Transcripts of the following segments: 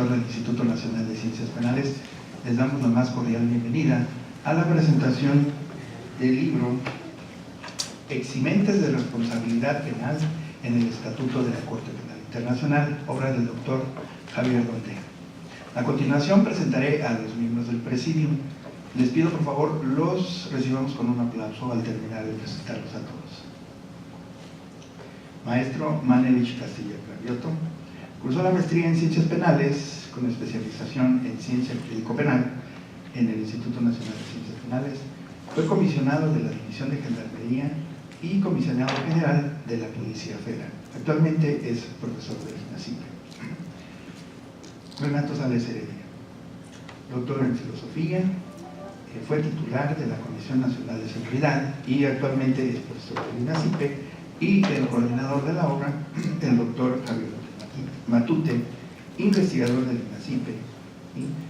profesor del Instituto Nacional de Ciencias Penales, les damos la más cordial bienvenida a la presentación del libro Eximentes de responsabilidad penal en el Estatuto de la Corte Penal Internacional, obra del doctor Javier Donde. A continuación presentaré a los miembros del Presidium. Les pido por favor los recibamos con un aplauso al terminar de presentarlos a todos. Maestro Manevich Castilla Cravioto, cursó la maestría en Ciencias Penales con especialización en Ciencia Jurídico-Penal en el Instituto Nacional de Ciencias Penales. Fue comisionado de la División de Gendarmería y comisionado general de la Policía Federal. Actualmente es profesor del INACIPE. Renato Sales Heredia, doctor en Filosofía, fue titular de la Comisión Nacional de Seguridad y actualmente es profesor del INACIPE, y el coordinador de la obra, el doctor Javier Matute, investigador del INACIPE,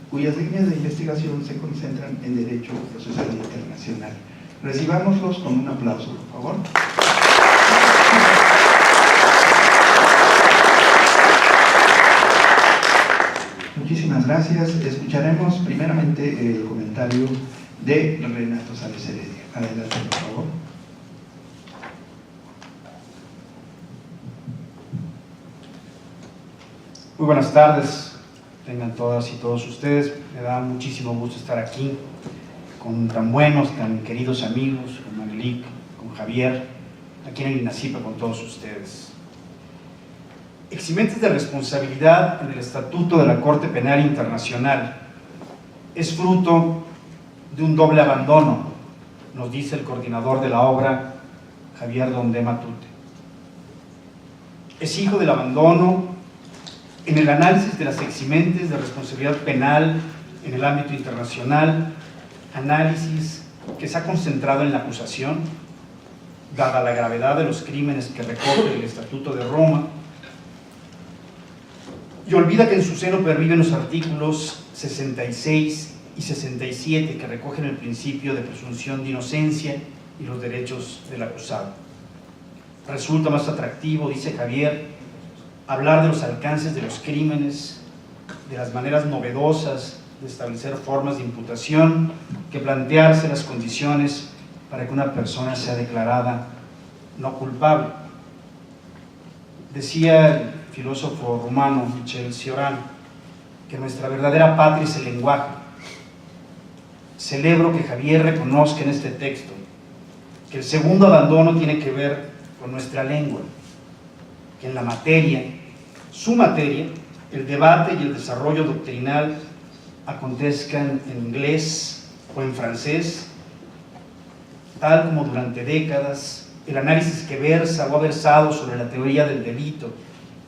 cuyas líneas de investigación se concentran en Derecho Procesal Internacional. Recibámoslos con un aplauso, por favor. Muchísimas gracias. Escucharemos primeramente el comentario de Renato Sales Heredia. Adelante, por favor. Muy buenas tardes, tengan todas y todos ustedes. Me da muchísimo gusto estar aquí con tan buenos, tan queridos amigos, con Manelik, con Javier, aquí en el INACIPE con todos ustedes. Eximentes de responsabilidad en el Estatuto de la Corte Penal Internacional es fruto de un doble abandono, nos dice el coordinador de la obra, Javier Donde Matute. Es hijo del abandono en el análisis de las eximentes de responsabilidad penal en el ámbito internacional, análisis que se ha concentrado en la acusación, dada la gravedad de los crímenes que recoge el Estatuto de Roma, y olvida que en su seno perviven los artículos 66 y 67 que recogen el principio de presunción de inocencia y los derechos del acusado. Resulta más atractivo, dice Javier, hablar de los alcances de los crímenes, de las maneras novedosas de establecer formas de imputación, que plantearse las condiciones para que una persona sea declarada no culpable. Decía el filósofo rumano Michel Cioran que nuestra verdadera patria es el lenguaje. Celebro que Javier reconozca en este texto que el segundo abandono tiene que ver con nuestra lengua, que en la materia, su materia, el debate y el desarrollo doctrinal acontezcan en inglés o en francés, tal como durante décadas el análisis que versa o ha versado sobre la teoría del delito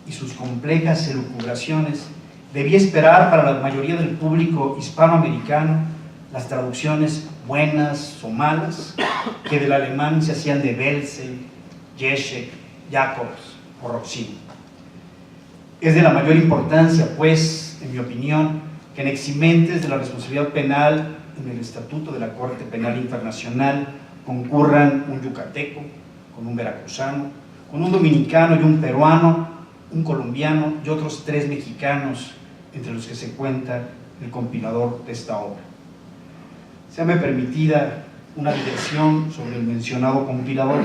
y sus complejas elucubraciones debía esperar para la mayoría del público hispanoamericano las traducciones buenas o malas que del alemán se hacían de Welzel, Jeschek, Jacobs o Roxin. Es de la mayor importancia, pues, en mi opinión, que en eximentes de la responsabilidad penal en el Estatuto de la Corte Penal Internacional concurran un yucateco con un veracruzano, con un dominicano y un peruano, un colombiano y otros 3 mexicanos, entre los que se cuenta el compilador de esta obra. Séame permitida una digresión sobre el mencionado compilador.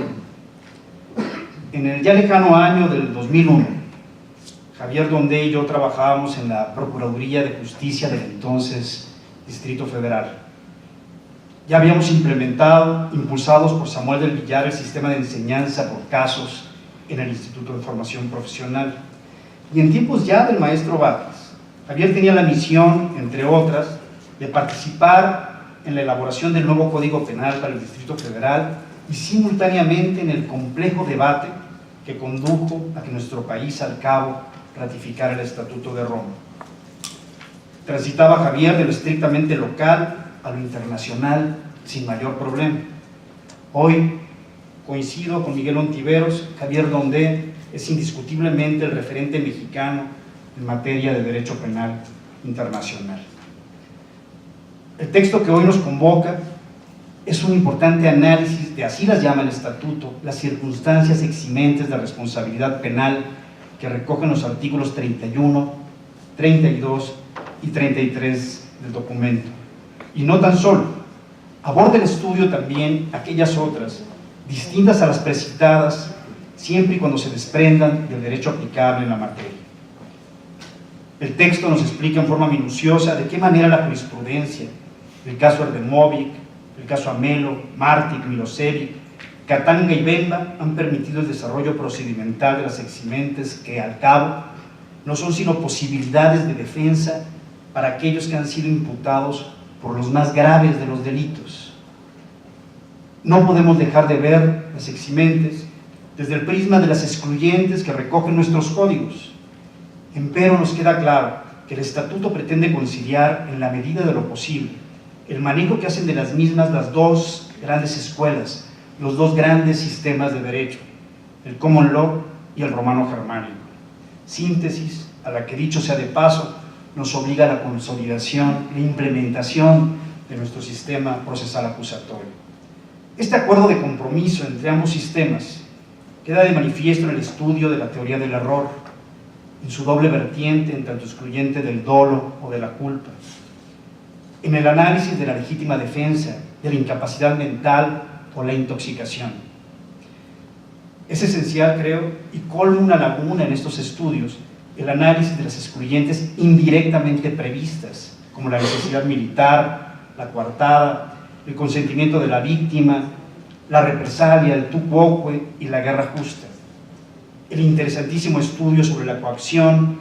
En el ya lejano año del 2001, Javier Donde y yo trabajábamos en la Procuraduría de Justicia del entonces Distrito Federal. Ya habíamos implementado, impulsados por Samuel del Villar, el sistema de enseñanza por casos en el Instituto de Formación Profesional. Y en tiempos ya del maestro Batres, Javier tenía la misión, entre otras, de participar en la elaboración del nuevo Código Penal para el Distrito Federal y simultáneamente en el complejo debate que condujo a que nuestro país al cabo ratificara el Estatuto de Roma. Transitaba Javier de lo estrictamente local a lo internacional sin mayor problema. Hoy coincido con Miguel Ontiveros, Javier Donde es indiscutiblemente el referente mexicano en materia de derecho penal internacional. El texto que hoy nos convoca es un importante análisis de, así las llama el Estatuto, las circunstancias eximentes de responsabilidad penal que recogen los artículos 31 32 y 33 del documento. Y no tan solo, aborda el estudio también aquellas otras, distintas a las precitadas, siempre y cuando se desprendan del derecho aplicable en la materia. El texto nos explica en forma minuciosa de qué manera la jurisprudencia, el caso Erdemovic, el caso Amelo, Martic, Milosevic, Katanga y Bemba han permitido el desarrollo procedimental de las eximentes que, al cabo, no son sino posibilidades de defensa para aquellos que han sido imputados por los más graves de los delitos. No podemos dejar de ver las eximentes desde el prisma de las excluyentes que recogen nuestros códigos. Empero nos queda claro que el Estatuto pretende conciliar, en la medida de lo posible, el manejo que hacen de las mismas las dos grandes escuelas, los dos grandes sistemas de derecho, el Common Law y el romano germánico. Síntesis a la que, dicho sea de paso, nos obliga a la consolidación e implementación de nuestro sistema procesal acusatorio. Este acuerdo de compromiso entre ambos sistemas queda de manifiesto en el estudio de la teoría del error, en su doble vertiente, en tanto excluyente del dolo o de la culpa, en el análisis de la legítima defensa, de la incapacidad mental o la intoxicación. Es esencial, creo, y colma una laguna en estos estudios, el análisis de las excluyentes indirectamente previstas, como la necesidad militar, la coartada, el consentimiento de la víctima, la represalia, el tu quoque y la guerra justa. El interesantísimo estudio sobre la coacción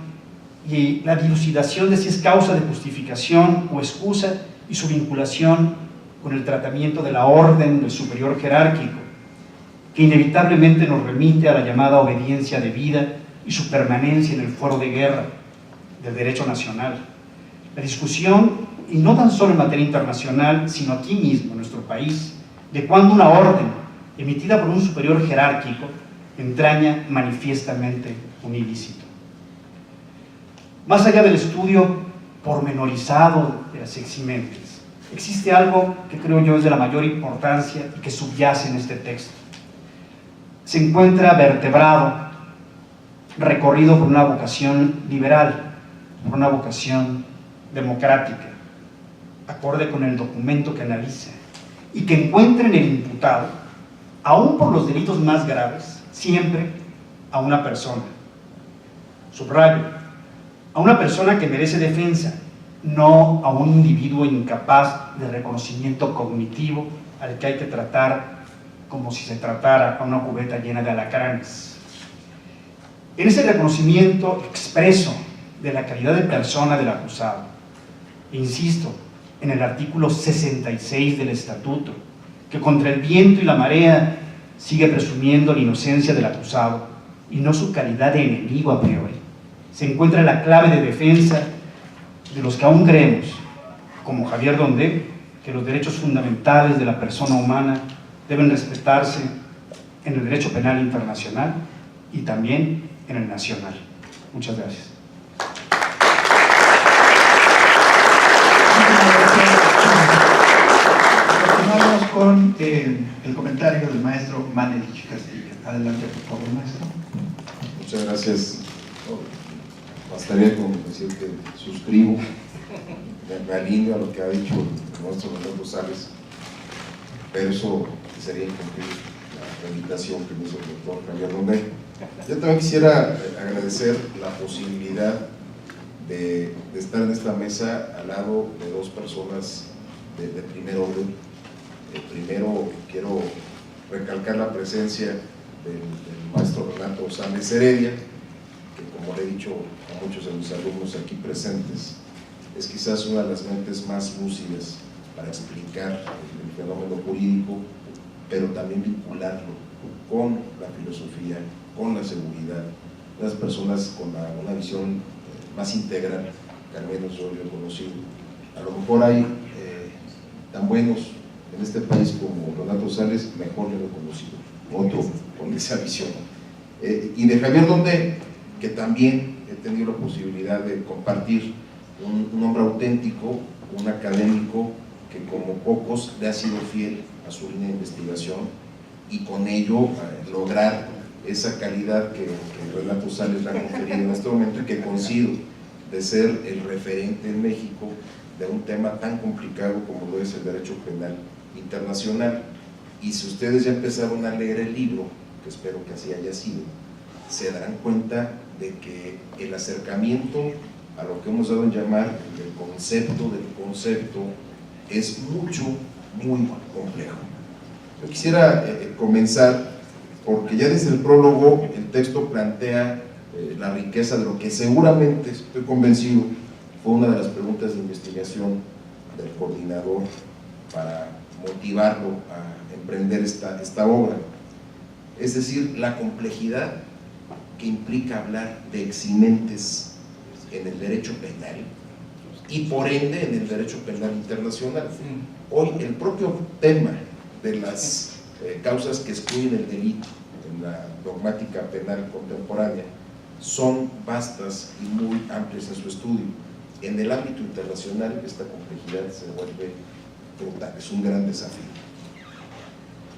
y la dilucidación de si es causa de justificación o excusa y su vinculación con el tratamiento de la orden del superior jerárquico, que inevitablemente nos remite a la llamada obediencia debida y su permanencia en el fuero de guerra del derecho nacional. La discusión, y no tan solo en materia internacional, sino aquí mismo, en nuestro país, de cuándo una orden emitida por un superior jerárquico entraña manifiestamente un ilícito. Más allá del estudio pormenorizado de las eximentes, existe algo que creo yo es de la mayor importancia y que subyace en este texto. Se encuentra vertebrado, recorrido por una vocación liberal, por una vocación democrática, acorde con el documento que analiza, y que encuentra en el imputado, aún por los delitos más graves, siempre a una persona. Subrayo, a una persona que merece defensa, no a un individuo incapaz de reconocimiento cognitivo al que hay que tratar como si se tratara a una cubeta llena de alacranes. En ese reconocimiento expreso de la calidad de persona del acusado, insisto en el artículo 66 del Estatuto, que contra el viento y la marea sigue presumiendo la inocencia del acusado y no su calidad de enemigo a priori, se encuentra la clave de defensa de los que aún creemos, como Javier Dondé, que los derechos fundamentales de la persona humana deben respetarse en el derecho penal internacional y también en el nacional. Muchas gracias. Continuamos con el comentario del maestro Manelich Castilla. Adelante, por favor, maestro. Muchas gracias. Bastaría con decir que suscribo, me alineo a lo que ha dicho el maestro Manuel Rosales, pero eso sería incumplir la invitación que me hizo el doctor Javier Dondé. Yo también quisiera agradecer la posibilidad de estar en esta mesa al lado de dos personas de primer orden. Primero quiero recalcar la presencia del maestro Renato Sánchez Heredia, que, como le he dicho a muchos de mis alumnos aquí presentes, es quizás una de las mentes más lúcidas para explicar el fenómeno jurídico, pero también vincularlo con la filosofía, con la seguridad, las personas con una visión más integral que al menos yo he conocido. A lo mejor hay tan buenos en este país como Renato Sales, mejor lo he conocido, otro con esa visión. Y de Javier Dondé, que también he tenido la posibilidad de compartir, un hombre auténtico, un académico que como pocos le ha sido fiel a su línea de investigación y con ello lograr esa calidad que Renato Sales le ha conferido en este momento y que coincido de ser el referente en México de un tema tan complicado como lo es el derecho penal internacional. Y si ustedes ya empezaron a leer el libro, que espero que así haya sido, se darán cuenta de que el acercamiento a lo que hemos dado en llamar el concepto del concepto es muy complejo. Yo quisiera comenzar porque ya desde el prólogo el texto plantea la riqueza de lo que seguramente, estoy convencido, fue una de las preguntas de investigación del coordinador para motivarlo a emprender esta obra. Es decir, la complejidad que implica hablar de eximentes en el derecho penal y por ende en el derecho penal internacional. Hoy el propio tema de las causas que excluyen el delito en la dogmática penal contemporánea son vastas y muy amplias en su estudio. En el ámbito internacional esta complejidad se vuelve brutal, es un gran desafío.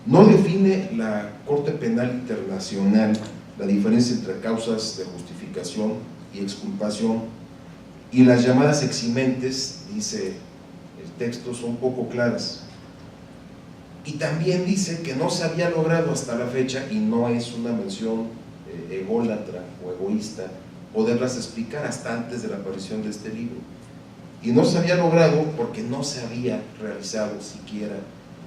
No define la Corte Penal Internacional la diferencia entre causas de justificación y exculpación, y las llamadas eximentes, dice el texto, son poco claras. Y también dice que no se había logrado hasta la fecha, y no es una mención ególatra o egoísta, poderlas explicar hasta antes de la aparición de este libro. Y no se había logrado porque no se había realizado siquiera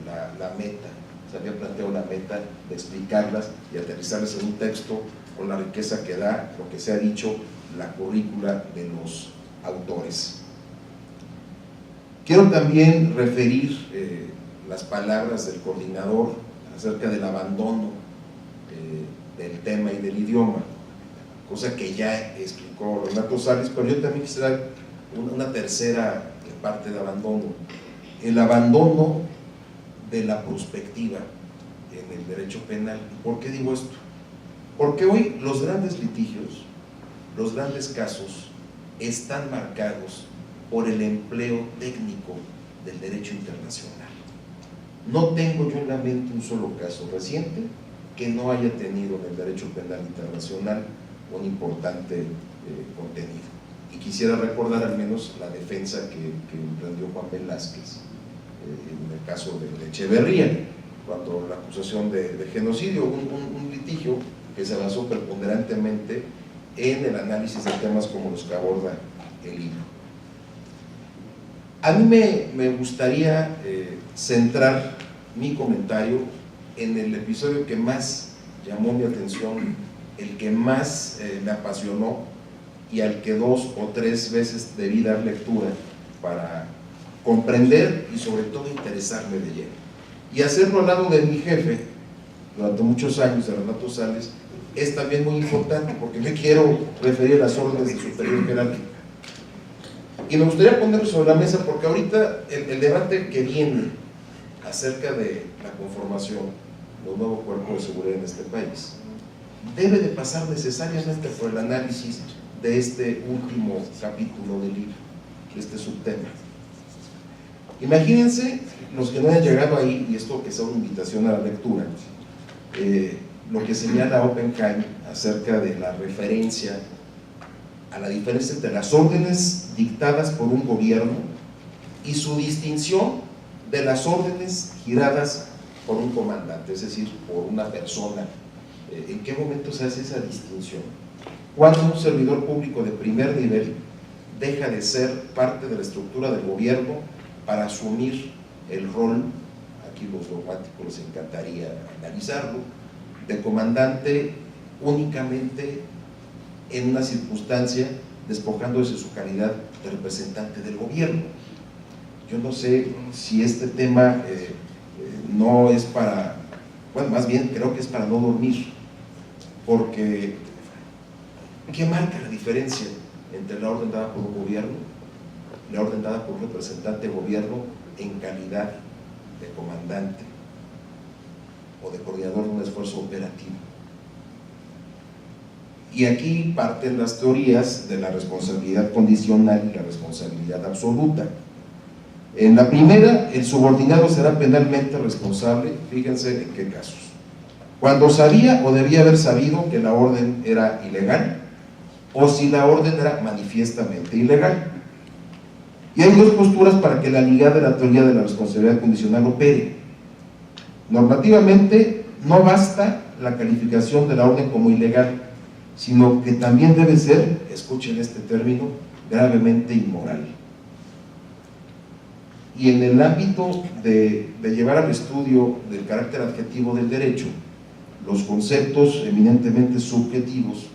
la meta, se había planteado la meta de explicarlas y aterrizarlas en un texto con la riqueza que da, lo que se ha dicho, la currícula de los autores. Quiero también referir las palabras del coordinador acerca del abandono del tema y del idioma, cosa que ya explicó Renato Sales, pero yo también quisiera una tercera parte de abandono, el abandono de la prospectiva en el derecho penal. ¿Por qué digo esto? Porque hoy los grandes litigios, los grandes casos, están marcados por el empleo técnico del derecho internacional. No tengo yo en la mente un solo caso reciente que no haya tenido en el derecho penal internacional un importante contenido. Y quisiera recordar al menos la defensa que emprendió Juan Velázquez en el caso de Echeverría, cuando la acusación de genocidio, un litigio que se basó preponderantemente en el análisis de temas como los que aborda el libro. A mí me gustaría centrar mi comentario en el episodio que más llamó mi atención, el que más me apasionó y al que 2 o 3 veces debí dar lectura para comprender y sobre todo interesarme de lleno. Y hacerlo al lado de mi jefe durante muchos años, de Renato Sales, es también muy importante porque me quiero referir a las órdenes de superior jerárquico. Y me gustaría ponerlo sobre la mesa porque ahorita el debate que viene acerca de la conformación de un nuevo cuerpo de seguridad en este país debe de pasar necesariamente por el análisis de este último capítulo del libro, de este subtema. Imagínense los que no hayan llegado ahí, y esto que sea una invitación a la lectura, lo que señala Oppenheim acerca de la referencia a la diferencia entre las órdenes dictadas por un gobierno y su distinción de las órdenes giradas por un comandante, es decir, por una persona. ¿En qué momento se hace esa distinción? Cuando un servidor público de primer nivel deja de ser parte de la estructura del gobierno para asumir el rol, aquí los dogmáticos les encantaría analizarlo, de comandante únicamente en una circunstancia despojándose de su calidad de representante del gobierno. Yo no sé si este tema no es para, bueno, más bien creo que es para no dormir, porque ¿qué marca la diferencia entre la orden dada por un gobierno y la orden dada por un representante de gobierno en calidad de comandante o de coordinador de un esfuerzo operativo? Y aquí parten las teorías de la responsabilidad condicional y la responsabilidad absoluta. En la primera, el subordinado será penalmente responsable, fíjense en qué casos: cuando sabía o debía haber sabido que la orden era ilegal, o si la orden era manifiestamente ilegal. Y hay dos posturas para que la ligada de la teoría de la responsabilidad condicional opere. Normativamente, no basta la calificación de la orden como ilegal, sino que también debe ser, escuchen este término, gravemente inmoral. Y en el ámbito de llevar al estudio del carácter adjetivo del derecho, los conceptos eminentemente subjetivos,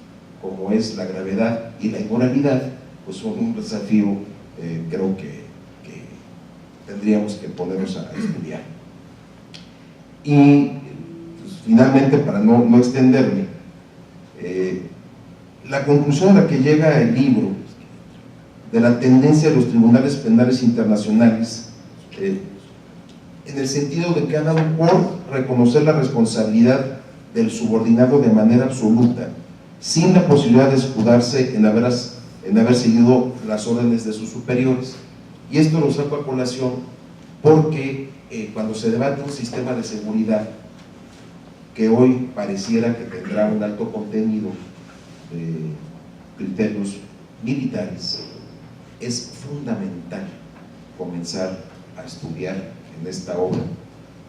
como es la gravedad y la inmoralidad, pues son un desafío, creo que tendríamos que ponernos a estudiar. Y pues, finalmente, para no extenderme, la conclusión a la que llega el libro de la tendencia de los tribunales penales internacionales, en el sentido de que han dado por reconocer la responsabilidad del subordinado de manera absoluta, sin la posibilidad de escudarse en haber seguido las órdenes de sus superiores. Y esto lo saco a colación porque cuando se debate un sistema de seguridad que hoy pareciera que tendrá un alto contenido de criterios militares, es fundamental comenzar a estudiar en esta obra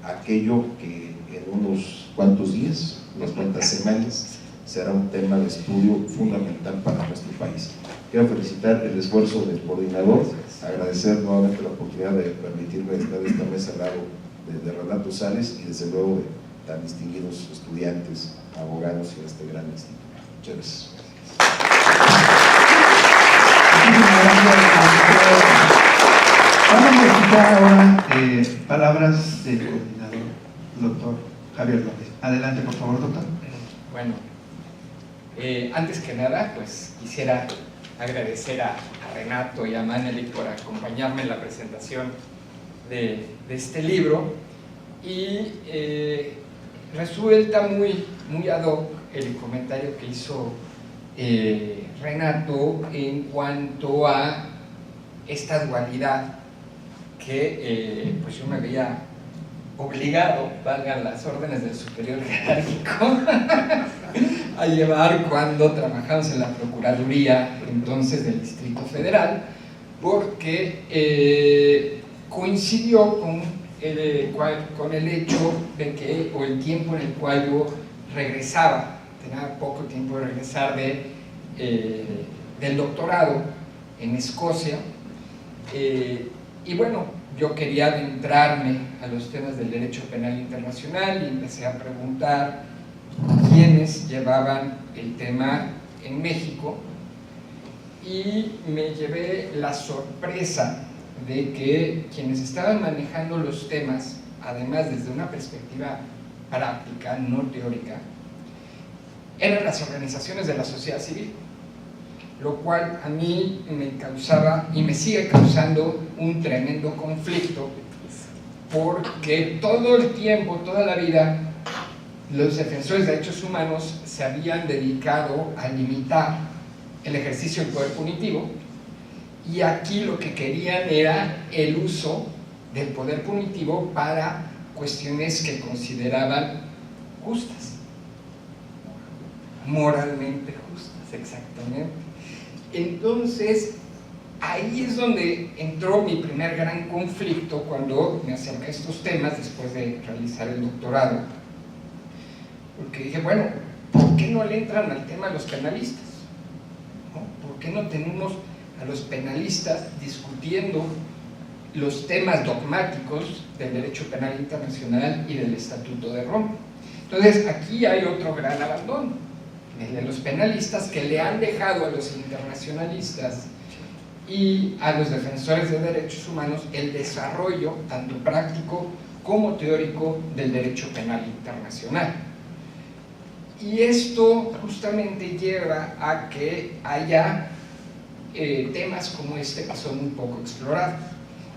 aquello que en unos cuantos días, unas cuantas semanas, será un tema de estudio fundamental para nuestro país. Quiero felicitar el esfuerzo del coordinador, agradecer nuevamente la oportunidad de permitirme estar en esta mesa al lado de Renato Sales y desde luego de tan distinguidos estudiantes, abogados y este gran instituto. Muchas gracias. Vamos a escuchar ahora palabras del coordinador, doctor Javier López. Adelante, por favor, doctor. Bueno, antes que nada, pues quisiera agradecer a Renato y a Manelik por acompañarme en la presentación de este libro, y resulta muy ad hoc el comentario que hizo Renato en cuanto a esta dualidad que pues yo me veía obligado, valgan las órdenes del superior jerárquico, a llevar cuando trabajamos en la Procuraduría entonces del Distrito Federal, porque coincidió con el hecho de que, o el tiempo en el cual yo regresaba, tenía poco tiempo de regresar del doctorado en Escocia, y bueno, yo quería adentrarme a los temas del derecho penal internacional y empecé a preguntar quiénes llevaban el tema en México, y me llevé la sorpresa de que quienes estaban manejando los temas, además desde una perspectiva práctica, no teórica, eran las organizaciones de la sociedad civil, lo cual a mí me causaba y me sigue causando un tremendo conflicto, porque todo el tiempo, toda la vida, los defensores de derechos humanos se habían dedicado a limitar el ejercicio del poder punitivo, y aquí lo que querían era el uso del poder punitivo para cuestiones que consideraban justas, moralmente justas, exactamente. Entonces, ahí es donde entró mi primer gran conflicto cuando me acerqué a estos temas después de realizar el doctorado, porque dije, bueno, ¿por qué no le entran al tema los penalistas? ¿No? ¿Por qué no tenemos a los penalistas discutiendo los temas dogmáticos del derecho penal internacional y del Estatuto de Roma? Entonces, aquí hay otro gran abandono, el de los penalistas, que le han dejado a los internacionalistas y a los defensores de derechos humanos el desarrollo, tanto práctico como teórico, del derecho penal internacional. Y esto justamente lleva a que haya temas como este que son un poco explorados.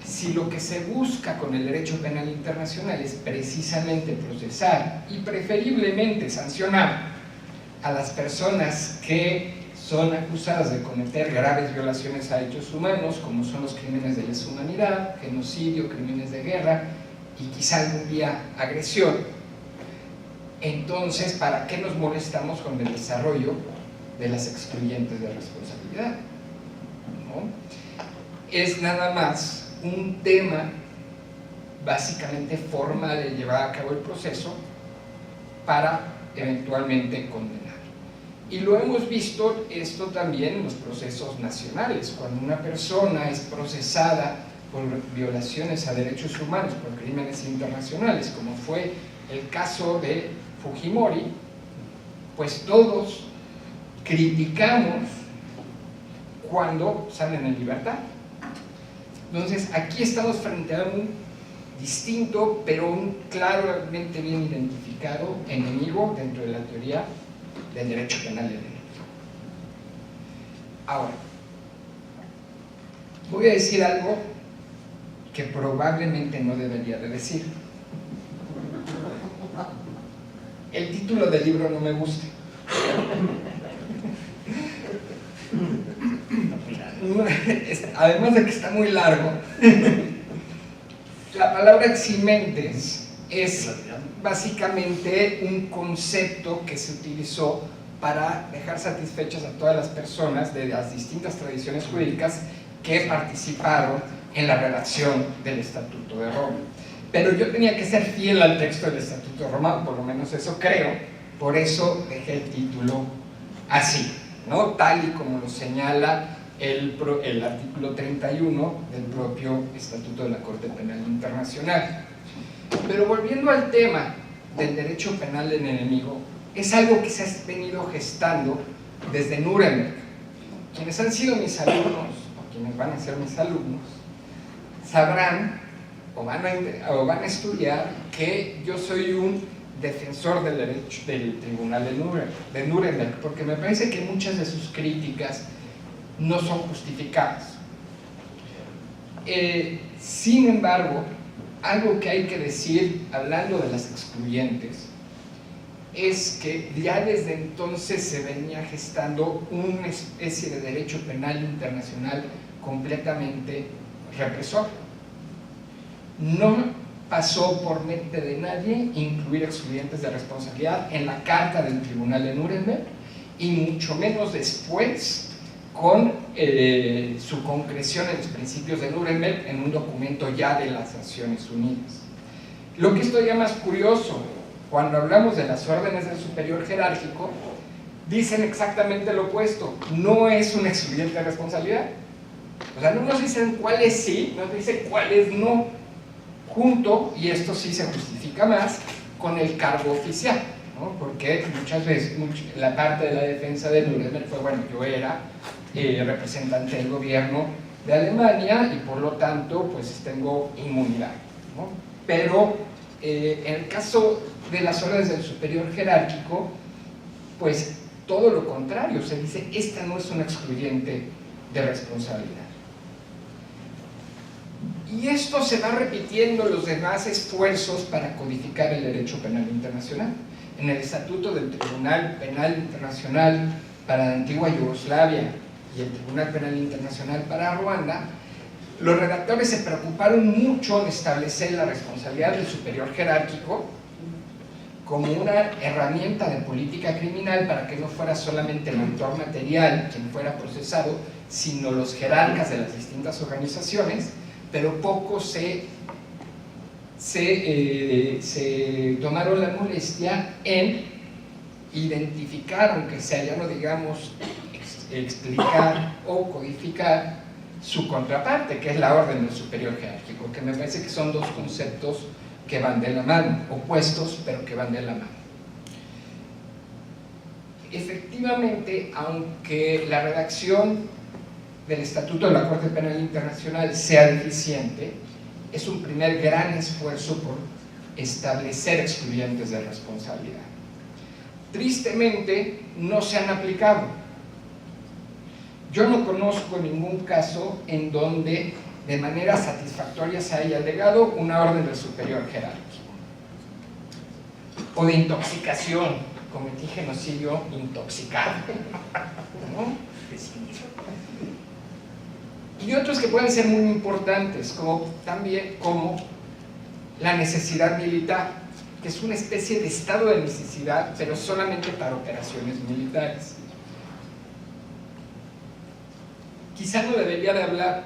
Si lo que se busca con el derecho penal internacional es precisamente procesar y preferiblemente sancionar a las personas que son acusadas de cometer graves violaciones a derechos humanos, como son los crímenes de lesa humanidad, genocidio, crímenes de guerra y quizá algún día agresión, entonces, ¿para qué nos molestamos con el desarrollo de las excluyentes de responsabilidad, ¿no? Es nada más un tema básicamente formal de llevar a cabo el proceso para eventualmente condenar. Y lo hemos visto esto también en los procesos nacionales, cuando una persona es procesada por violaciones a derechos humanos, por crímenes internacionales, como fue el caso de Fujimori, pues todos criticamos cuando salen en libertad. Entonces, aquí estamos frente a un distinto, pero un claramente bien identificado enemigo dentro de la teoría del derecho penal del enemigo. Ahora, voy a decir algo que probablemente no debería de decir. El título del libro no me gusta. Además de que está muy largo, la palabra eximentes es básicamente un concepto que se utilizó para dejar satisfechas a todas las personas de las distintas tradiciones jurídicas que participaron en la redacción del Estatuto de Roma. Pero yo tenía que ser fiel al texto del Estatuto de Roma, por lo menos eso creo, por eso dejé el título así, ¿no? Tal y como lo señala el artículo 31 del propio Estatuto de la Corte Penal Internacional. Pero volviendo al tema del derecho penal del enemigo, es algo que se ha venido gestando desde Nuremberg. Quienes han sido mis alumnos, o quienes van a ser mis alumnos, sabrán o van a estudiar que yo soy un defensor del derecho del Tribunal de Nuremberg, porque me parece que muchas de sus críticas no son justificadas. Sin embargo, algo que hay que decir, hablando de las excluyentes, es que ya desde entonces se venía gestando una especie de derecho penal internacional completamente represor. No pasó por mente de nadie incluir excluyentes de responsabilidad en la Carta del Tribunal de Nuremberg, y mucho menos después con su concreción en los principios de Nuremberg en un documento ya de las Naciones Unidas. Lo que es todavía más curioso, cuando hablamos de las órdenes del superior jerárquico, dicen exactamente lo opuesto: no es un excluyente de responsabilidad. O sea, no nos dicen cuáles sí, nos dicen cuáles no, junto, y esto sí se justifica más, con el cargo oficial, ¿no? Porque muchas veces la parte de la defensa de Nuremberg fue, bueno, yo era representante del gobierno de Alemania y por lo tanto pues tengo inmunidad, ¿no? Pero en el caso de las órdenes del superior jerárquico, pues todo lo contrario, se dice: esta no es un excluyente de responsabilidad. Y esto se va repitiendo en los demás esfuerzos para codificar el derecho penal internacional. En el Estatuto del Tribunal Penal Internacional para la antigua Yugoslavia y el Tribunal Penal Internacional para Ruanda, los redactores se preocuparon mucho de establecer la responsabilidad del superior jerárquico como una herramienta de política criminal, para que no fuera solamente el autor material quien fuera procesado, sino los jerarcas de las distintas organizaciones, pero poco se tomaron la molestia en identificar, aunque sea, ya no digamos explicar o codificar, su contraparte, que es la orden del superior jerárquico, que me parece que son dos conceptos que van de la mano, opuestos, pero que van de la mano. Efectivamente, aunque la redacción del Estatuto de la Corte Penal Internacional sea deficiente, es un primer gran esfuerzo por establecer excluyentes de responsabilidad. Tristemente, no se han aplicado. Yo no conozco ningún caso en donde de manera satisfactoria se haya alegado una orden del superior jerárquico, o de intoxicación, cometí genocidio intoxicado, ¿no? Y otros que pueden ser muy importantes, como la necesidad militar, que es una especie de estado de necesidad, pero solamente para operaciones militares. quizá no debería de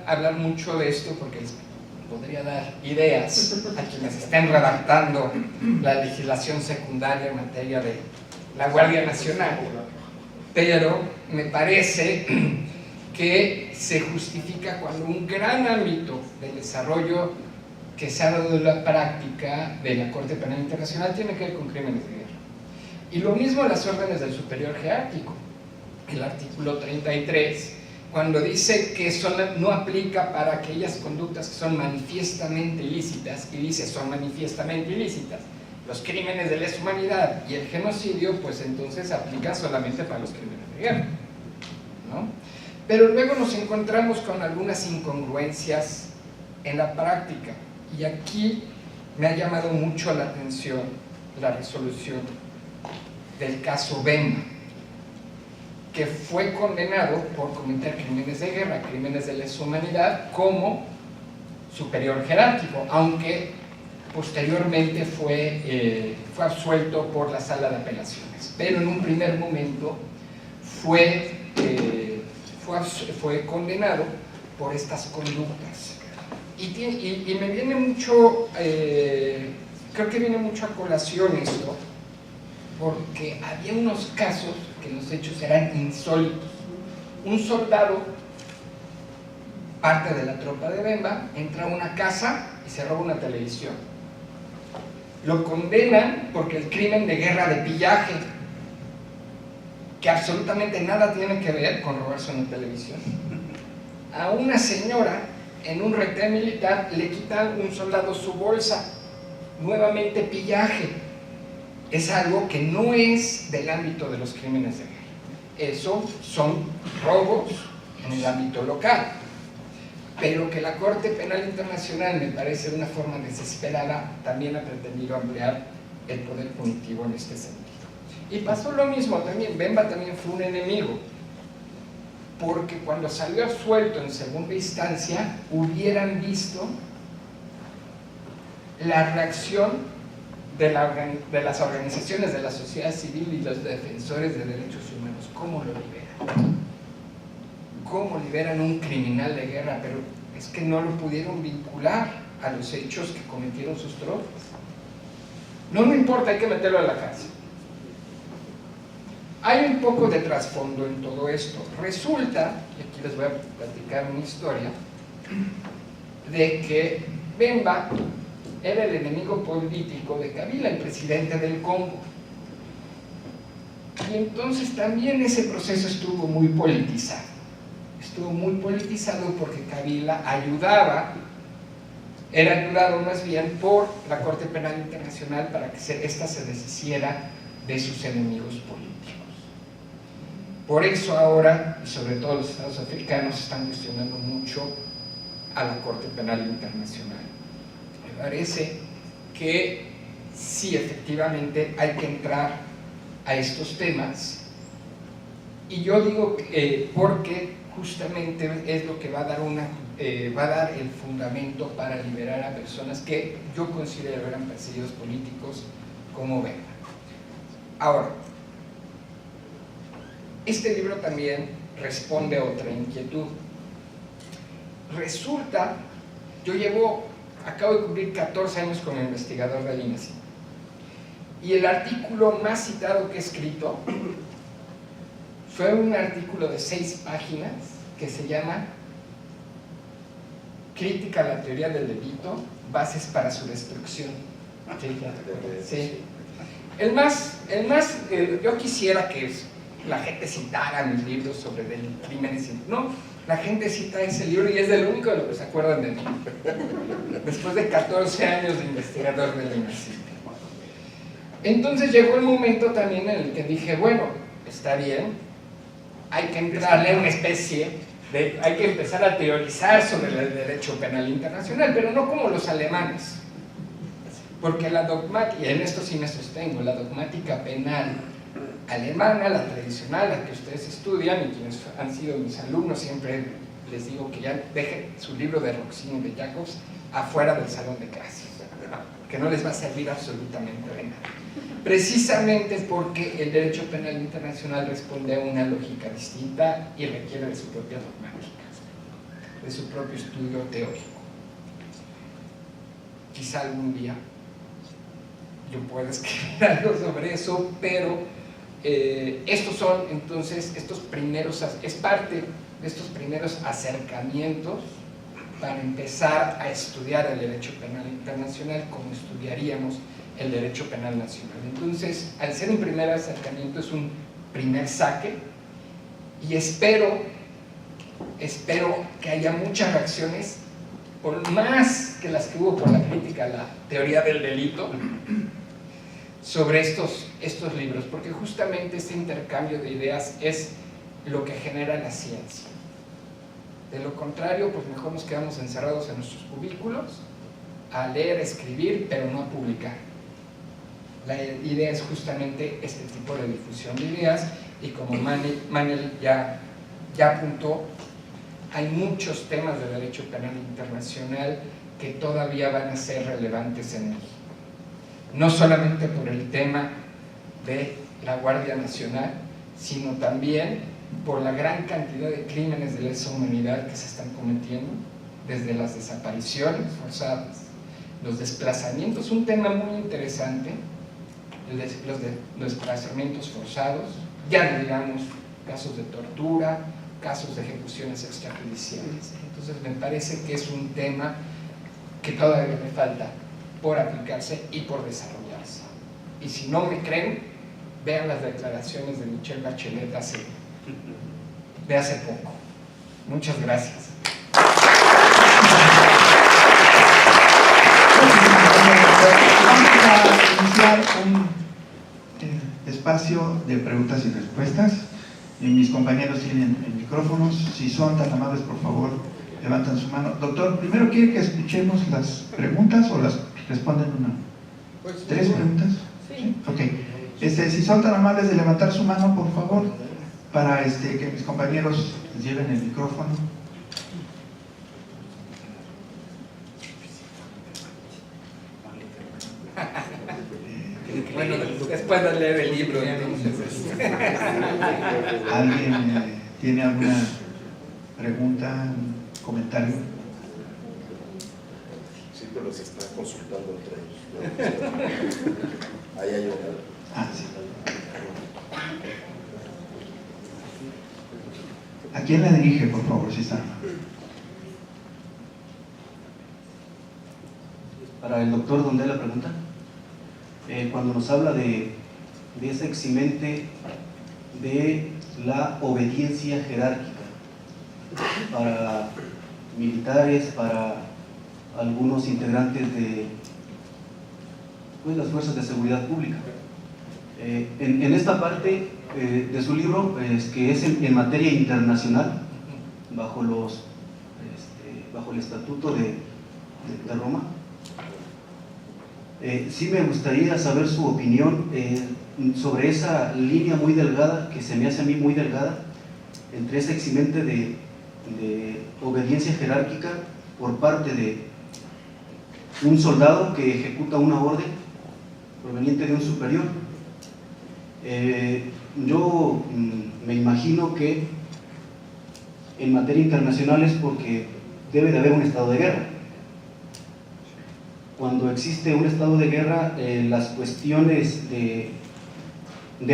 hablar mucho de esto porque les podría dar ideas a quienes estén redactando la legislación secundaria en materia de la Guardia Nacional, pero me parece que se justifica cuando un gran ámbito del desarrollo que se ha dado en la práctica de la Corte Penal Internacional tiene que ver con crímenes de guerra. Y lo mismo las órdenes del superior jerárquico. El artículo 33, cuando dice que no aplica para aquellas conductas que son manifiestamente ilícitas, y dice son manifiestamente ilícitas, los crímenes de lesa humanidad y el genocidio, pues entonces aplica solamente para los crímenes de guerra, ¿no? Pero luego nos encontramos con algunas incongruencias en la práctica, y aquí me ha llamado mucho la atención la resolución del caso Bemba, que fue condenado por cometer crímenes de guerra, crímenes de lesa humanidad, como superior jerárquico, aunque posteriormente fue absuelto por la Sala de Apelaciones. Pero en un primer momento fue condenado por estas conductas. Y me viene mucho, creo que viene mucho a colación esto, porque había unos casos que los hechos eran insólitos. Un soldado, parte de la tropa de Bemba, entra a una casa y se roba una televisión. Lo condenan porque el crimen de guerra de pillaje, que absolutamente nada tiene que ver con robarse una televisión. A una señora en un retén militar le quitan un soldado su bolsa, nuevamente pillaje. Es algo que no es del ámbito de los crímenes de guerra. Eso son robos en el ámbito local. Pero que la Corte Penal Internacional, me parece de una forma desesperada, también ha pretendido ampliar el poder punitivo en este sentido. Y pasó lo mismo también. Bemba también fue un enemigo, porque cuando salió absuelto en segunda instancia, hubieran visto la reacción de las organizaciones de la sociedad civil y los defensores de derechos humanos. ¿Cómo lo liberan? ¿Cómo liberan a un criminal de guerra? Pero es que no lo pudieron vincular a los hechos que cometieron sus tropas. No me importa, hay que meterlo a la cárcel. Hay un poco de trasfondo en todo esto. Resulta, y aquí les voy a platicar una historia, de que Bemba era el enemigo político de Kabila, el presidente del Congo. Y entonces también ese proceso estuvo muy politizado. Estuvo muy politizado porque Kabila era ayudado más bien por la Corte Penal Internacional para que ésta se deshiciera de sus enemigos políticos. Por eso ahora, y sobre todo los estados africanos, están cuestionando mucho a la Corte Penal Internacional. Me parece que sí, efectivamente hay que entrar a estos temas, y yo digo porque justamente es lo que va a dar el fundamento para liberar a personas que yo considero eran perseguidos políticos como Bemba. Ahora, este libro también responde a otra inquietud. Resulta, acabo de cumplir 14 años como investigador del INEGI, y el artículo más citado que he escrito fue un artículo de 6 páginas que se llama Crítica a la teoría del delito, bases para su destrucción. Sí. Yo quisiera que la gente citara mis libros sobre crímenes. No, la gente cita ese libro y es de lo único de lo que se acuerdan de mí. Después de 14 años de investigador del INEGI. Entonces llegó el momento también en el que dije, bueno, está bien, hay que entrarle a una especie hay que empezar a teorizar sobre el derecho penal internacional, pero no como los alemanes, porque la dogmática, y en esto sí me sostengo, la dogmática penal alemana, la tradicional, la que ustedes estudian y quienes han sido mis alumnos, siempre les digo que ya dejen su libro de Roxin y de Jacobs afuera del salón de clases, que no les va a servir absolutamente de nada. Precisamente porque el derecho penal internacional responde a una lógica distinta y requiere de su propia dogmática. de su propio estudio teórico. Quizá algún día yo pueda escribir algo sobre eso, pero estos son entonces es parte de estos primeros acercamientos para empezar a estudiar el derecho penal internacional como estudiaríamos el derecho penal nacional. Entonces, al ser un primer acercamiento, es un primer saque, y espero que haya muchas reacciones, por más que las que hubo por la crítica a la teoría del delito, sobre estos libros, porque justamente este intercambio de ideas es lo que genera la ciencia. De lo contrario, pues mejor nos quedamos encerrados en nuestros cubículos a leer, a escribir, pero no a publicar. La idea es justamente este tipo de difusión de ideas, y como Manel ya apuntó, hay muchos temas de derecho penal internacional que todavía van a ser relevantes en México. No solamente por el tema de la Guardia Nacional, sino también por la gran cantidad de crímenes de lesa humanidad que se están cometiendo, desde las desapariciones forzadas, los desplazamientos, un tema muy interesante, los desplazamientos forzados, ya no digamos casos de tortura, casos de ejecuciones extrajudiciales. Entonces me parece que es un tema que todavía me falta por aplicarse y por desarrollarse. Y si no me creen, vean las declaraciones de Michelle Bachelet de hace poco. Muchas gracias. Vamos a iniciar un espacio de preguntas y respuestas. Mis compañeros tienen micrófonos. Si son tan amables, por favor, levantan su mano. Doctor, primero, ¿quiere que escuchemos las preguntas o las responden una? Pues, ¿Tres preguntas? Sí. Ok. Si son tan amables de levantar su mano, por favor, para que mis compañeros les lleven el micrófono. Bueno, después de leer el libro, entonces. ¿Alguien tiene alguna pregunta, comentario? Sí, pero se está consultando entre ellos. Ahí hay una. Sí. ¿A quién la dirige, por favor, si está? Para el doctor, ¿dónde la pregunta? Cuando nos habla de ese eximente de la obediencia jerárquica para militares, para algunos integrantes de las fuerzas de seguridad pública. En esta parte de su libro, que es en materia internacional, bajo el Estatuto de Roma, sí me gustaría saber su opinión sobre esa línea muy delgada, que se me hace a mí muy delgada, entre ese eximente de obediencia jerárquica por parte de un soldado que ejecuta una orden proveniente de un superior. Yo me imagino que en materia internacional es porque debe de haber un estado de guerra. Cuando existe un estado de guerra, las cuestiones de